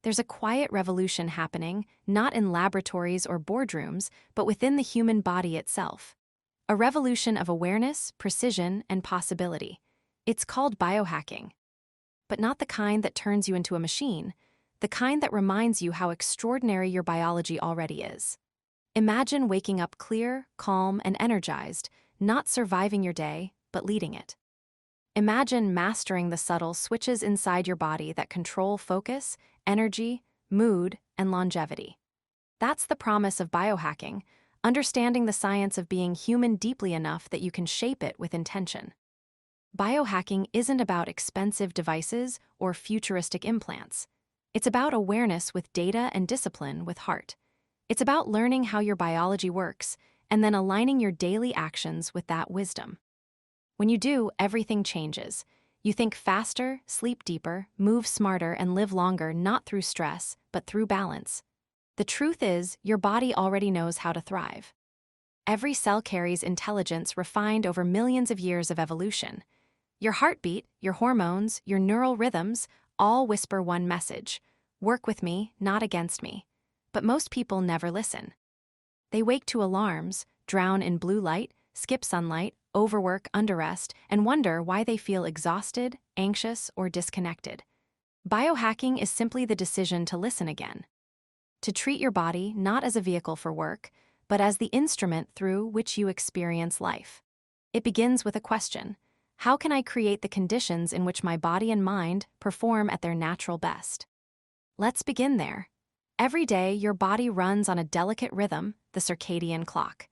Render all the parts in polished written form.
There's a quiet revolution happening, not in laboratories or boardrooms, but within the human body itself. A revolution of awareness, precision, and possibility. It's called biohacking. But not the kind that turns you into a machine, the kind that reminds you how extraordinary your biology already is. Imagine waking up clear, calm, and energized, not surviving your day, but leading it. Imagine mastering the subtle switches inside your body that control focus, energy, mood, and longevity. That's the promise of biohacking, understanding the science of being human deeply enough that you can shape it with intention. Biohacking isn't about expensive devices or futuristic implants. It's about awareness with data and discipline with heart. It's about learning how your biology works and then aligning your daily actions with that wisdom. When you do, everything changes. You think faster, sleep deeper, move smarter, and live longer not through stress, but through balance. The truth is, your body already knows how to thrive. Every cell carries intelligence refined over millions of years of evolution. Your heartbeat, your hormones, your neural rhythms all whisper one message: work with me, not against me. But most people never listen. They wake to alarms, drown in blue light, skip sunlight, overwork, underrest, and wonder why they feel exhausted, anxious, or disconnected. Biohacking is simply the decision to listen again. To treat your body not as a vehicle for work, but as the instrument through which you experience life. It begins with a question: how can I create the conditions in which my body and mind perform at their natural best? Let's begin there. Every day, your body runs on a delicate rhythm, the circadian clock.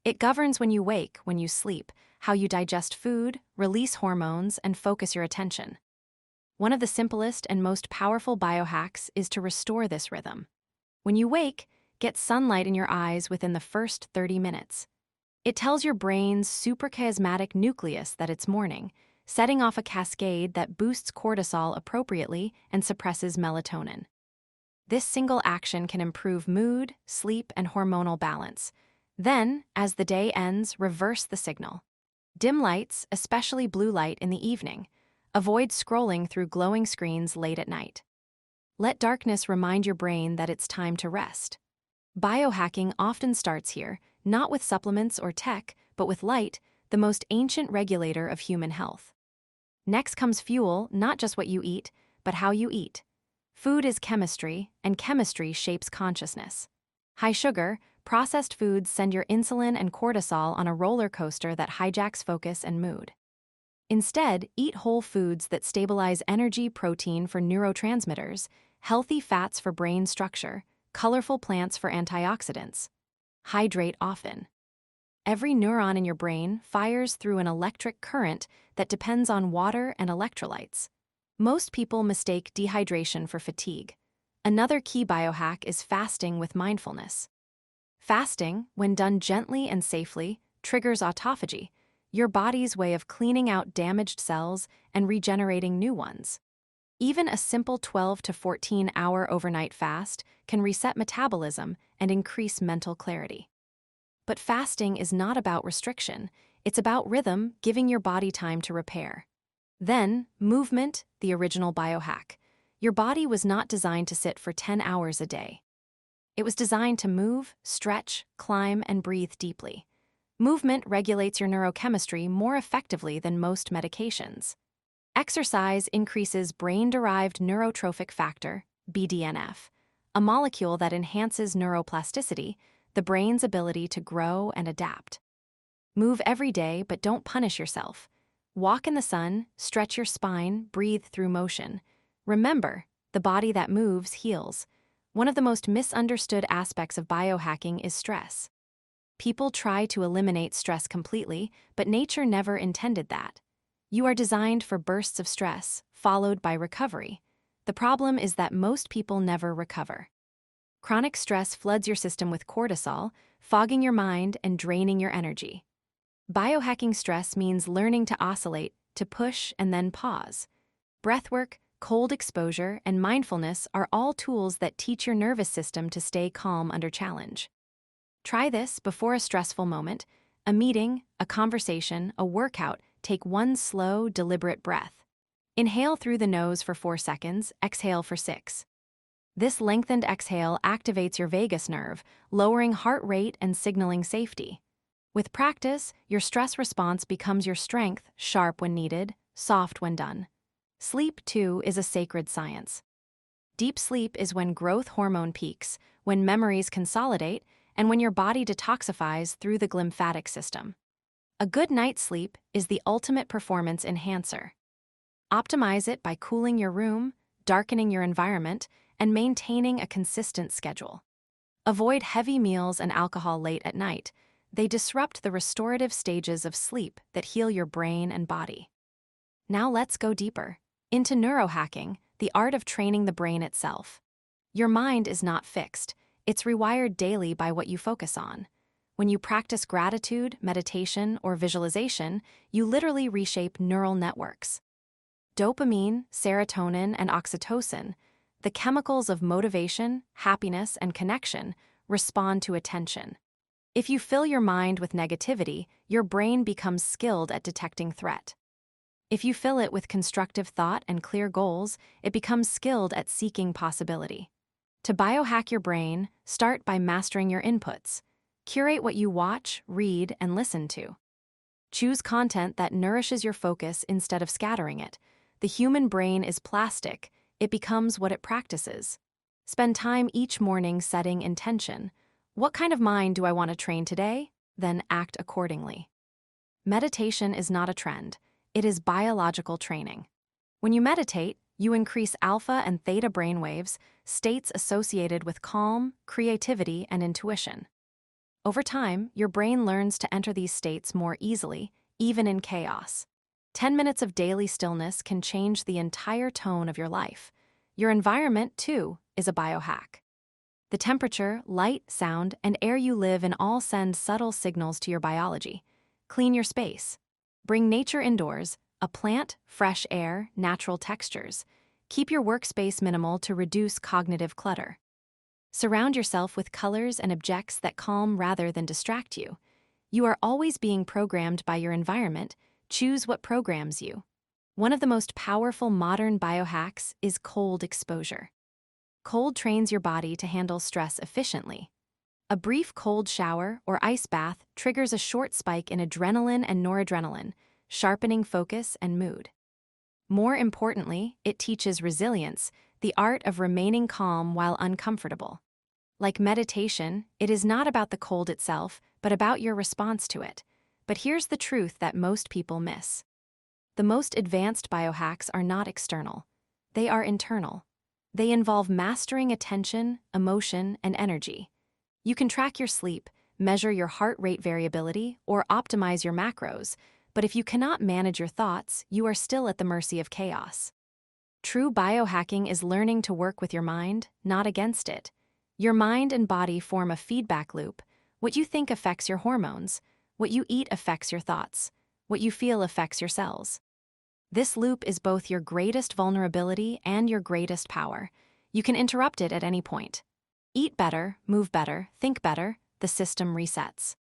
It governs when you wake, when you sleep, how you digest food, release hormones, and focus your attention. One of the simplest and most powerful biohacks is to restore this rhythm. When you wake, get sunlight in your eyes within the first 30 minutes. It tells your brain's suprachiasmatic nucleus that it's morning, setting off a cascade that boosts cortisol appropriately and suppresses melatonin. This single action can improve mood, sleep, and hormonal balance. Then, as the day ends, reverse the signal. Dim lights, especially blue light in the evening. Avoid scrolling through glowing screens late at night. Let darkness remind your brain that it's time to rest. Biohacking often starts here, not with supplements or tech, but with light, the most ancient regulator of human health. Next comes fuel, not just what you eat, but how you eat. Food is chemistry, and chemistry shapes consciousness. High sugar, processed foods send your insulin and cortisol on a roller coaster that hijacks focus and mood. Instead, eat whole foods that stabilize energy, protein for neurotransmitters, healthy fats for brain structure, colorful plants for antioxidants. Hydrate often. Every neuron in your brain fires through an electric current that depends on water and electrolytes. Most people mistake dehydration for fatigue. Another key biohack is fasting with mindfulness. Fasting, when done gently and safely, triggers autophagy, your body's way of cleaning out damaged cells and regenerating new ones. Even a simple 12 to 14-hour overnight fast can reset metabolism and increase mental clarity. But fasting is not about restriction, it's about rhythm, giving your body time to repair. Then, movement, the original biohack. Your body was not designed to sit for 10 hours a day. It was designed to move, stretch, climb, and breathe deeply. Movement regulates your neurochemistry more effectively than most medications. Exercise increases brain-derived neurotrophic factor, BDNF, a molecule that enhances neuroplasticity, the brain's ability to grow and adapt. Move every day, but don't punish yourself. Walk in the sun, stretch your spine, breathe through motion. Remember, the body that moves heals. One of the most misunderstood aspects of biohacking is stress. People try to eliminate stress completely, but nature never intended that. You are designed for bursts of stress, followed by recovery. The problem is that most people never recover. Chronic stress floods your system with cortisol, fogging your mind and draining your energy. Biohacking stress means learning to oscillate, to push and then pause. Breathwork, cold exposure, and mindfulness are all tools that teach your nervous system to stay calm under challenge. Try this before a stressful moment, a meeting, a conversation, a workout. Take one slow, deliberate breath. Inhale through the nose for 4 seconds, exhale for 6. This lengthened exhale activates your vagus nerve, lowering heart rate and signaling safety. With practice, your stress response becomes your strength, sharp when needed, soft when done. Sleep, too, is a sacred science. Deep sleep is when growth hormone peaks, when memories consolidate, and when your body detoxifies through the glymphatic system. A good night's sleep is the ultimate performance enhancer. Optimize it by cooling your room, darkening your environment, and maintaining a consistent schedule. Avoid heavy meals and alcohol late at night. They disrupt the restorative stages of sleep that heal your brain and body. Now let's go deeper into neurohacking, the art of training the brain itself. Your mind is not fixed. It's rewired daily by what you focus on. When you practice gratitude, meditation, or visualization, you literally reshape neural networks. Dopamine, serotonin, and oxytocin, the chemicals of motivation, happiness, and connection, respond to attention. If you fill your mind with negativity, your brain becomes skilled at detecting threat. If you fill it with constructive thought and clear goals, it becomes skilled at seeking possibility. To biohack your brain, start by mastering your inputs. Curate what you watch, read, and listen to. Choose content that nourishes your focus instead of scattering it. The human brain is plastic. It becomes what it practices. Spend time each morning setting intention. What kind of mind do I want to train today? Then act accordingly. Meditation is not a trend. It is biological training. When you meditate, you increase alpha and theta brainwaves, states associated with calm, creativity, and intuition. Over time, your brain learns to enter these states more easily, even in chaos. 10 minutes of daily stillness can change the entire tone of your life. Your environment, too, is a biohack. The temperature, light, sound, and air you live in all send subtle signals to your biology. Clean your space. Bring nature indoors, a plant, fresh air, natural textures. Keep your workspace minimal to reduce cognitive clutter. Surround yourself with colors and objects that calm rather than distract you. You are always being programmed by your environment. Choose what programs you. One of the most powerful modern biohacks is cold exposure. Cold trains your body to handle stress efficiently. A brief cold shower or ice bath triggers a short spike in adrenaline and noradrenaline, sharpening focus and mood. More importantly, it teaches resilience, the art of remaining calm while uncomfortable. Like meditation, it is not about the cold itself, but about your response to it. But here's the truth that most people miss. The most advanced biohacks are not external. They are internal. They involve mastering attention, emotion, and energy. You can track your sleep, measure your heart rate variability, or optimize your macros, but if you cannot manage your thoughts, you are still at the mercy of chaos. True biohacking is learning to work with your mind, not against it. Your mind and body form a feedback loop. What you think affects your hormones. What you eat affects your thoughts. What you feel affects your cells. This loop is both your greatest vulnerability and your greatest power. You can interrupt it at any point. Eat better, move better, think better, the system resets.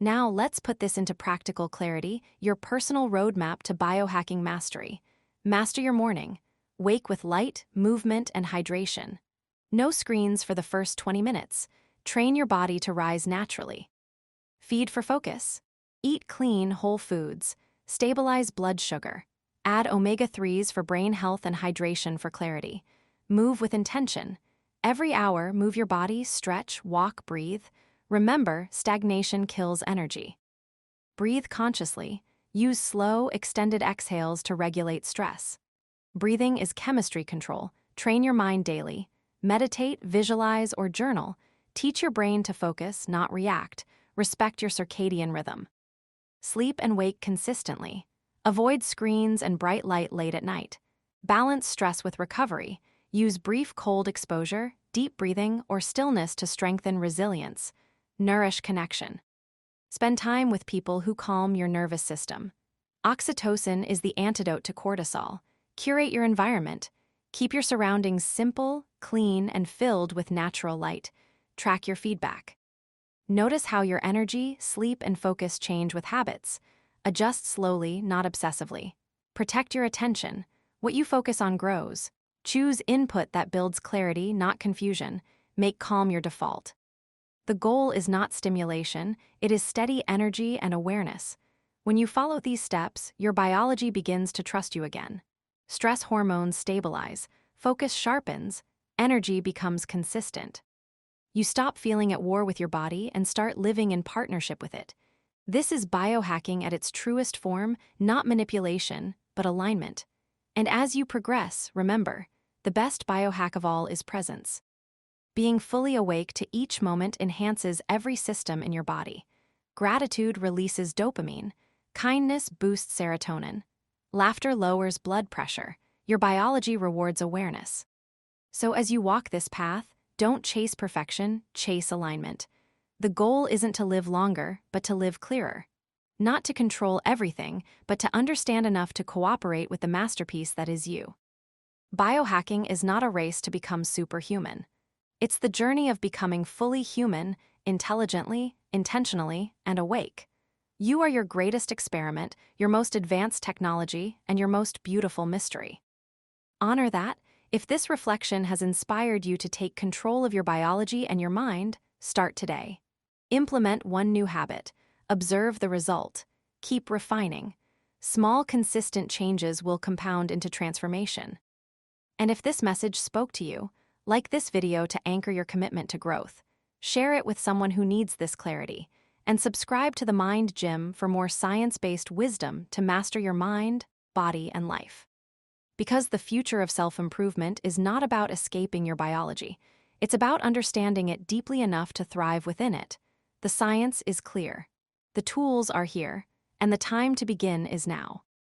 Now let's put this into practical clarity, your personal roadmap to biohacking mastery. Master your morning. Wake with light, movement, and hydration. No screens for the first 20 minutes. Train your body to rise naturally. Feed for focus. Eat clean, whole foods. Stabilize blood sugar. Add omega-3s for brain health and hydration for clarity. Move with intention. Every hour, move your body, stretch, walk, breathe. Remember, stagnation kills energy. Breathe consciously. Use slow, extended exhales to regulate stress. Breathing is chemistry control. Train your mind daily. Meditate, visualize, or journal. Teach your brain to focus, not react. Respect your circadian rhythm. Sleep and wake consistently. Avoid screens and bright light late at night. Balance stress with recovery. Use brief cold exposure, deep breathing, or stillness to strengthen resilience. Nourish connection. Spend time with people who calm your nervous system. Oxytocin is the antidote to cortisol. Curate your environment. Keep your surroundings simple, clean, and filled with natural light. Track your feedback. Notice how your energy, sleep, and focus change with habits. Adjust slowly, not obsessively. Protect your attention. What you focus on grows. Choose input that builds clarity, not confusion. Make calm your default. The goal is not stimulation, it is steady energy and awareness. When you follow these steps, your biology begins to trust you again. Stress hormones stabilize, focus sharpens, energy becomes consistent. You stop feeling at war with your body and start living in partnership with it. This is biohacking at its truest form, not manipulation, but alignment. And as you progress, remember, the best biohack of all is presence. Being fully awake to each moment enhances every system in your body. Gratitude releases dopamine. Kindness boosts serotonin. Laughter lowers blood pressure. Your biology rewards awareness. So as you walk this path, don't chase perfection, chase alignment. The goal isn't to live longer, but to live clearer. Not to control everything, but to understand enough to cooperate with the masterpiece that is you. Biohacking is not a race to become superhuman. It's the journey of becoming fully human, intelligently, intentionally, and awake. You are your greatest experiment, your most advanced technology, and your most beautiful mystery. Honor that. If this reflection has inspired you to take control of your biology and your mind, start today. Implement one new habit. Observe the result. Keep refining. Small, consistent changes will compound into transformation. And if this message spoke to you, like this video to anchor your commitment to growth. Share it with someone who needs this clarity. And subscribe to the Mind Gym for more science-based wisdom to master your mind, body, and life. Because the future of self-improvement is not about escaping your biology. It's about understanding it deeply enough to thrive within it. The science is clear. The tools are here, and the time to begin is now.